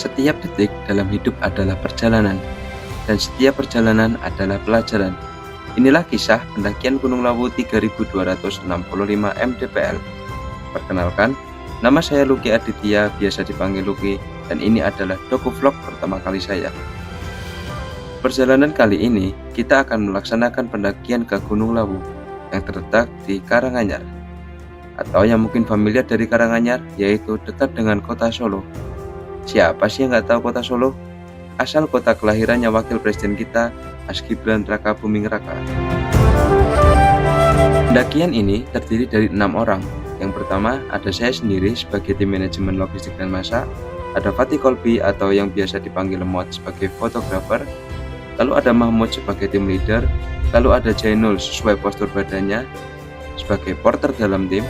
Setiap detik dalam hidup adalah perjalanan, dan setiap perjalanan adalah pelajaran. Inilah kisah pendakian Gunung Lawu 3265 mdpl. Perkenalkan, nama saya Luki Aditya, biasa dipanggil Luki, dan ini adalah doku vlog pertama kali saya. Perjalanan kali ini, kita akan melaksanakan pendakian ke Gunung Lawu yang terletak di Karanganyar, atau yang mungkin familiar dari Karanganyar, yaitu dekat dengan kota Solo. Siapa sih yang nggak tahu kota Solo? Asal kota kelahirannya wakil presiden kita, Mas Gibran Raka Buming Raka. Pendakian ini terdiri dari 6 orang. Yang pertama ada saya sendiri sebagai tim manajemen logistik dan masak, ada Fatih Kolbi atau yang biasa dipanggil Mod sebagai fotografer, lalu ada Mahmud sebagai tim leader, lalu ada Jainul sesuai postur badannya sebagai porter dalam tim,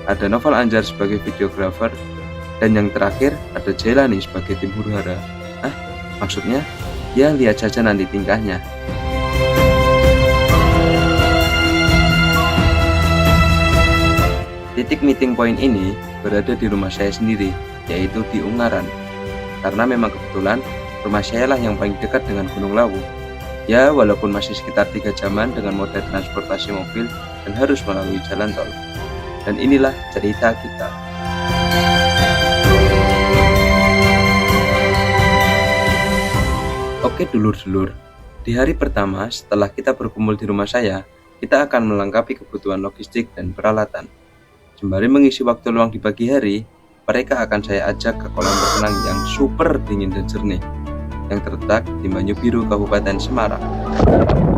ada Noval Anjar sebagai videografer, dan yang terakhir ada Jailani sebagai tim huru-hara. Maksudnya, ya lihat saja nanti tingkahnya. Titik meeting point ini berada di rumah saya sendiri, yaitu di Ungaran. Karena memang kebetulan rumah saya lah yang paling dekat dengan Gunung Lawu. Ya, walaupun masih sekitar 3 jaman dengan moda transportasi mobil dan harus melalui jalan tol. Dan inilah cerita kita. Oke dulur-dulur, di hari pertama setelah kita berkumpul di rumah saya, kita akan melengkapi kebutuhan logistik dan peralatan. Sembari mengisi waktu luang di pagi hari, mereka akan saya ajak ke kolam renang yang super dingin dan jernih, yang terletak di Manyubiru, Kabupaten Semarang.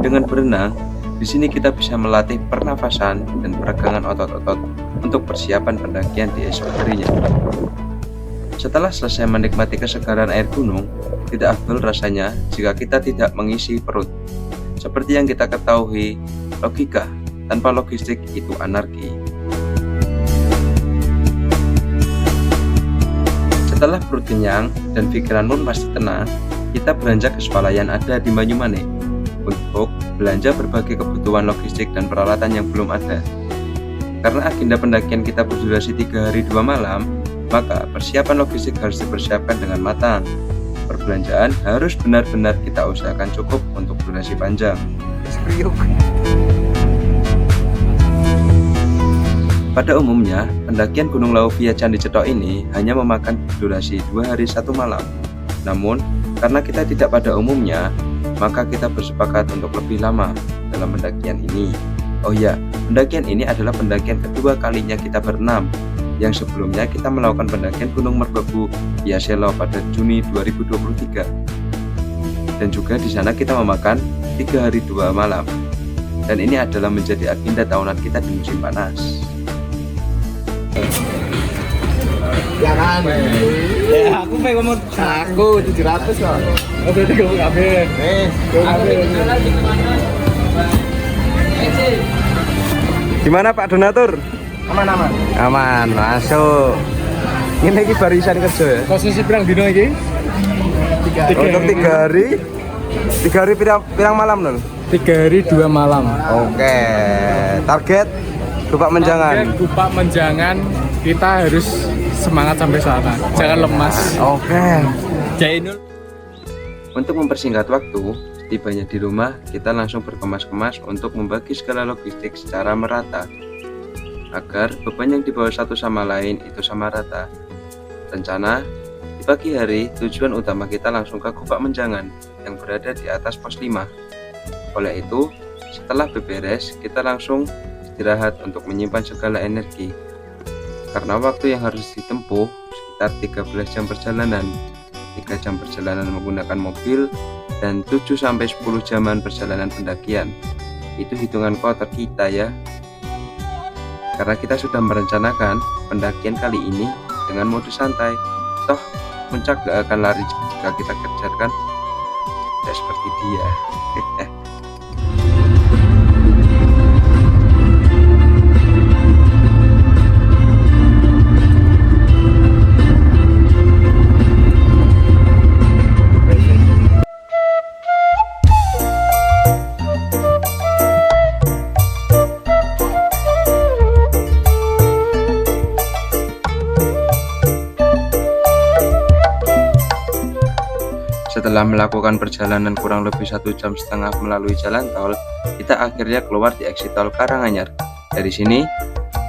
Dengan berenang, di sini kita bisa melatih pernafasan dan peregangan otot-otot untuk persiapan pendakian di esok harinya. Setelah selesai menikmati kesegaran air gunung, tidak afdol rasanya jika kita tidak mengisi perut. Seperti yang kita ketahui, logika tanpa logistik itu anarki. Setelah perut kenyang dan pikiran pun masih tenang, kita beranjak ke swalayan ada di Banyumane untuk belanja berbagai kebutuhan logistik dan peralatan yang belum ada. Karena agenda pendakian kita berdurasi 3 hari 2 malam, maka persiapan logistik harus dipersiapkan dengan matang. Perbelanjaan harus benar-benar kita usahakan cukup untuk durasi panjang. Pada umumnya, pendakian Gunung Lawu via Candi Cetok ini hanya memakan durasi 2 hari 1 malam. Namun, karena kita tidak pada umumnya, maka kita bersepakat untuk lebih lama dalam pendakian ini. Oh ya, pendakian ini adalah pendakian kedua kalinya kita berenam. Yang sebelumnya kita melakukan pendakian Gunung Merbabu via Selo pada Juni 2023. Dan juga di sana kita memakan 3 hari 2 malam. Dan ini adalah menjadi agenda tahunan kita di musim panas. Ya kan? Ya aku pengen ngomong aku 700 kok. Oh berarti kamu ngambil. Gimana Pak Donatur? Aman. Aman, masuk. Ini lagi barisan kerja ya? Posisi pirang dino iki? Untuk 3 hari. 3 hari pirang malam lho. 3 hari 2 malam. Oke. Target Gupak Menjangan. Gupak Menjangan, kita harus semangat sampai sana. Jangan lemas. Oke. Jainul. Untuk mempersingkat waktu, setibanya di rumah, kita langsung berkemas-kemas untuk membagi segala logistik secara merata, agar beban yang dibawa satu sama lain itu sama rata. Rencana, di pagi hari tujuan utama kita langsung ke Gupak Menjangan yang berada di atas pos 5. Oleh itu, setelah beberes, kita langsung istirahat untuk menyimpan segala energi. Karena waktu yang harus ditempuh sekitar 13 jam perjalanan, 3 jam perjalanan menggunakan mobil, dan 7-10 jaman perjalanan pendakian. Itu hitungan kotor kita ya. Karena kita sudah merencanakan pendakian kali ini dengan modus santai. Toh, puncak gak akan lari jika kita kejarkan. Tidak seperti dia. Setelah melakukan perjalanan kurang lebih 1,5 jam melalui jalan tol, kita akhirnya keluar di exit tol Karanganyar. Dari sini,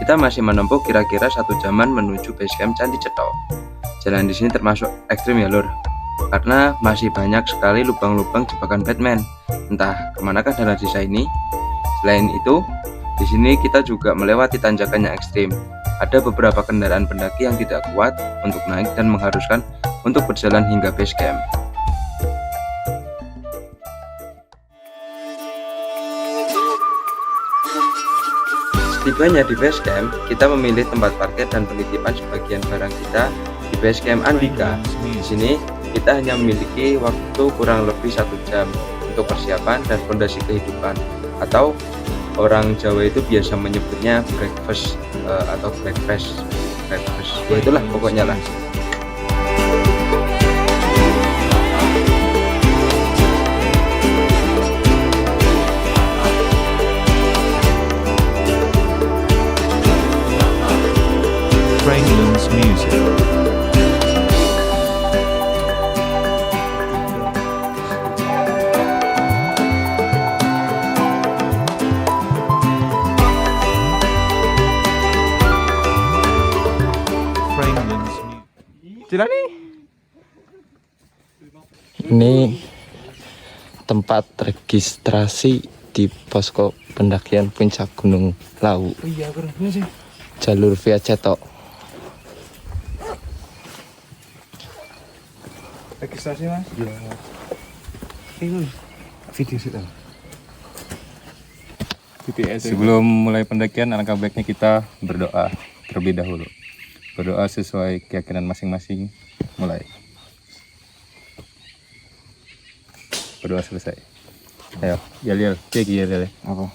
kita masih menempuh kira-kira 1 jaman menuju base camp Candi Cetho. Jalan di sini termasuk ekstrim ya lur, karena masih banyak sekali lubang-lubang jebakan Batman. Entah kemanakah jalan desa ini. Selain itu, di sini kita juga melewati tanjakan yang ekstrim. Ada beberapa kendaraan pendaki yang tidak kuat untuk naik dan mengharuskan untuk berjalan hingga base camp. Setibanya di base camp, kita memilih tempat parkir dan penitipan sebagian barang kita di base camp Andika. Di sini kita hanya memiliki waktu kurang lebih 1 jam untuk persiapan dan fondasi kehidupan, atau orang Jawa itu biasa menyebutnya breakfast atau breakfast. Ya itulah pokoknya lah. Franklin's music. Ini tempat registrasi di posko pendakian puncak Gunung Lawu, jalur via Cetho. Registrasi mas? Iya. Ini video sih. Sebelum mulai pendakian, alangkah baiknya kita berdoa terlebih dahulu. Berdoa sesuai keyakinan masing-masing. Mulai. Berdoa selesai. Ayo, Yal, cek Yal. Apa?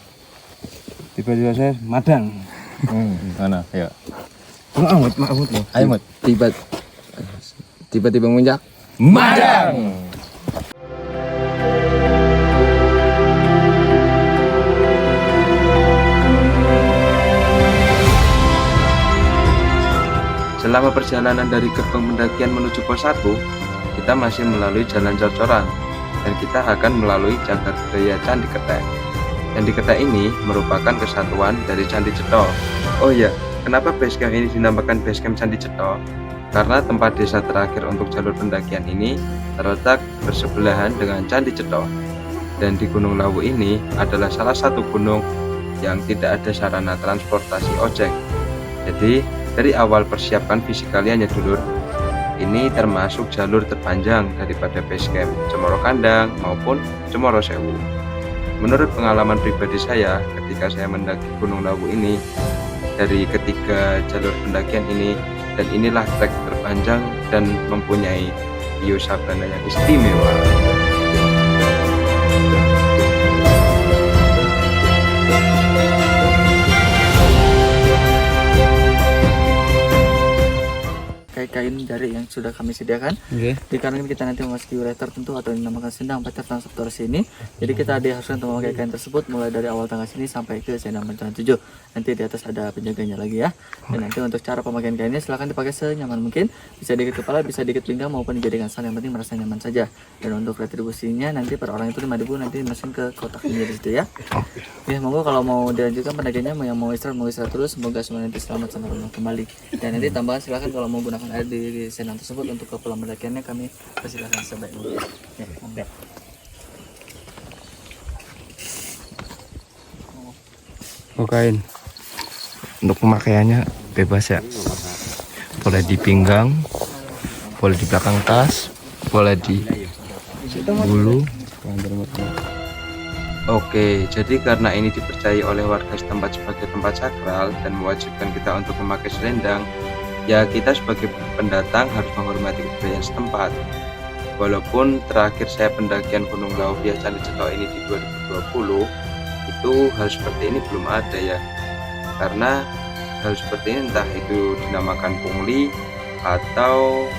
Tiba-tiba saya madang. Mana? Ayo. Mahmud loh. Ayo Mut, tiba-tiba muncak. Madang. Selama perjalanan dari gerbang pendakian menuju pos 1, kita masih melalui jalan cor-coran dan kita akan melalui Cagar Budaya Candi Ketek. Candi Ketek ini merupakan kesatuan dari Candi Cetho. Oh iya, kenapa base camp ini dinamakan base camp Candi Cetho? Karena tempat desa terakhir untuk jalur pendakian ini terletak bersebelahan dengan Candi Cetho. Dan di Gunung Lawu ini adalah salah satu gunung yang tidak ada sarana transportasi ojek. Jadi, dari awal persiapkan fisik kalian ya dulur. Ini termasuk jalur terpanjang daripada base camp Cemoro Kandang maupun Cemoro Sewu. Menurut pengalaman pribadi saya ketika saya mendaki Gunung Lawu ini, dari ketiga jalur pendakian ini, dan inilah trek terpanjang dan mempunyai view sabana yang istimewa. Kain jari yang sudah kami sediakan. Dikarenakan kita nanti memasuki wilayah tertentu atau yang dinamakan sendang pacar transportasi ini, jadi kita diharuskan untuk memakai kain tersebut mulai dari awal tangga sini sampai ke sendang jalan 7. Nanti di atas ada penjaganya lagi ya. Dan nanti untuk cara pemakaian kainnya silahkan dipakai senyaman mungkin, bisa di kepala, bisa di pinggang maupun dijadikan sandal, yang penting merasa nyaman saja. Dan untuk retribusinya nanti per orang itu 5.000, nanti dimasukin ke kotak ini di situ ya. Ya, monggo kalau mau dilanjutkan pendakiannya, yang mau istirahat terus, semoga semua nanti selamat sampai rumah kembali. Dan nanti tambahan silahkan kalau mau gunakan air di senang tersebut untuk ke pulang pendakiannya kami persilakan sebaik mungkin. Ya, monggo. Oh kain. Untuk pemakaiannya bebas ya. Boleh di pinggang, boleh di belakang tas, boleh di bulu. Oke, jadi karena ini dipercayai oleh warga setempat sebagai tempat sakral dan mewajibkan kita untuk memakai selendang, ya kita sebagai pendatang harus menghormati kebudayaan setempat. Walaupun terakhir saya pendakian Gunung Lawu via Candi Cetho ini di 2020, itu hal seperti ini belum ada ya. Karena hal seperti ini entah itu dinamakan pungli atau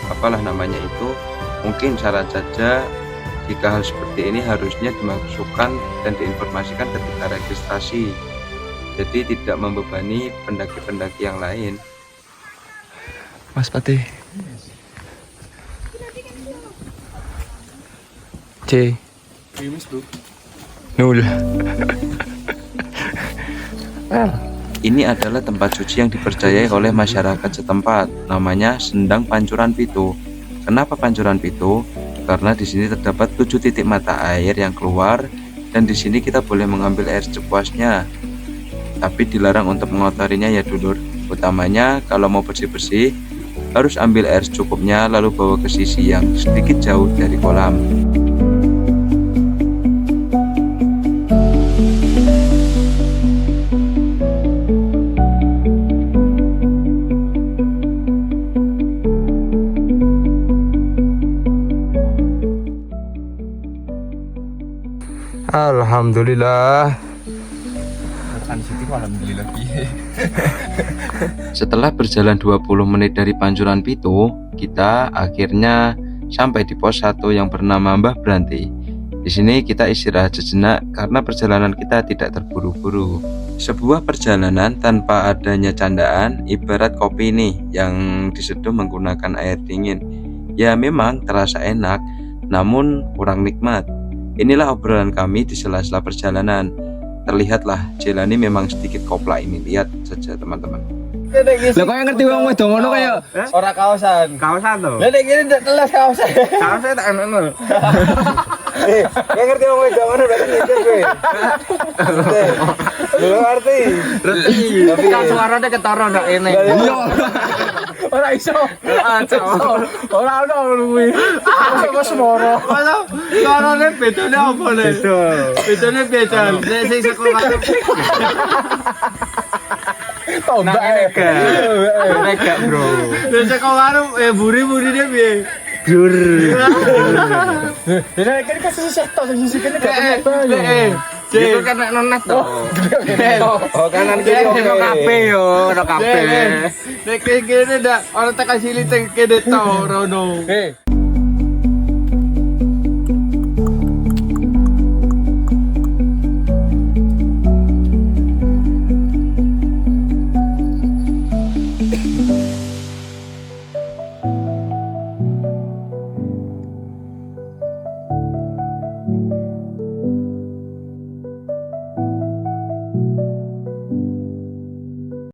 apalah namanya itu, mungkin saran saja jika hal seperti ini harusnya dimasukkan dan diinformasikan ketika registrasi, jadi tidak membebani pendaki-pendaki yang lain. Mas Patih. C. Nul. Ini adalah tempat suci yang dipercayai oleh masyarakat setempat. Namanya Sendang Pancuran Pitu. Kenapa Pancuran Pitu? Karena di sini terdapat 7 titik mata air yang keluar, dan di sini kita boleh mengambil air sepuasnya. Tapi dilarang untuk mengotorinya ya dulur. Utamanya kalau mau bersih-bersih harus ambil air secukupnya lalu bawa ke sisi yang sedikit jauh dari kolam. Alhamdulillah. Setelah berjalan 20 menit dari Pancuran Pitu, kita akhirnya sampai di pos 1 yang bernama Mbah Branti. Di sini kita istirahat sejenak karena perjalanan kita tidak terburu-buru. Sebuah perjalanan tanpa adanya candaan ibarat kopi nih yang diseduh menggunakan air dingin. Ya memang terasa enak, namun kurang nikmat. Inilah obrolan kami di sela-sela perjalanan. Terlihatlah Jelani memang sedikit kopla ini. Lihat saja teman-teman. Lah kok ngerti wong wedok ngono kaya Ora kaosan. Kaosan to. Lah nek iki ndak telas kaosan. Kaosan tak ngono. Kayak ngerti wong wedok ngono berarti ngintip kowe. Lu ngerti? Tapi kan suarane ketara ndak kene. Iya. Ora iso. Ora ono kuwi. Wis moro. Suarane bedane apa le? Bedane beda. Nek sing sekolah tombak mega bro. Biasa kau baru buri-buri dia piye? Jur. Ini kan kasih seto sisi kene gak bener. Itu kan nek nonet to. Oh kanan kiri ono kabeh yo, ono kabeh. Nek kene ndak ono tak kasih liteng kene to rono.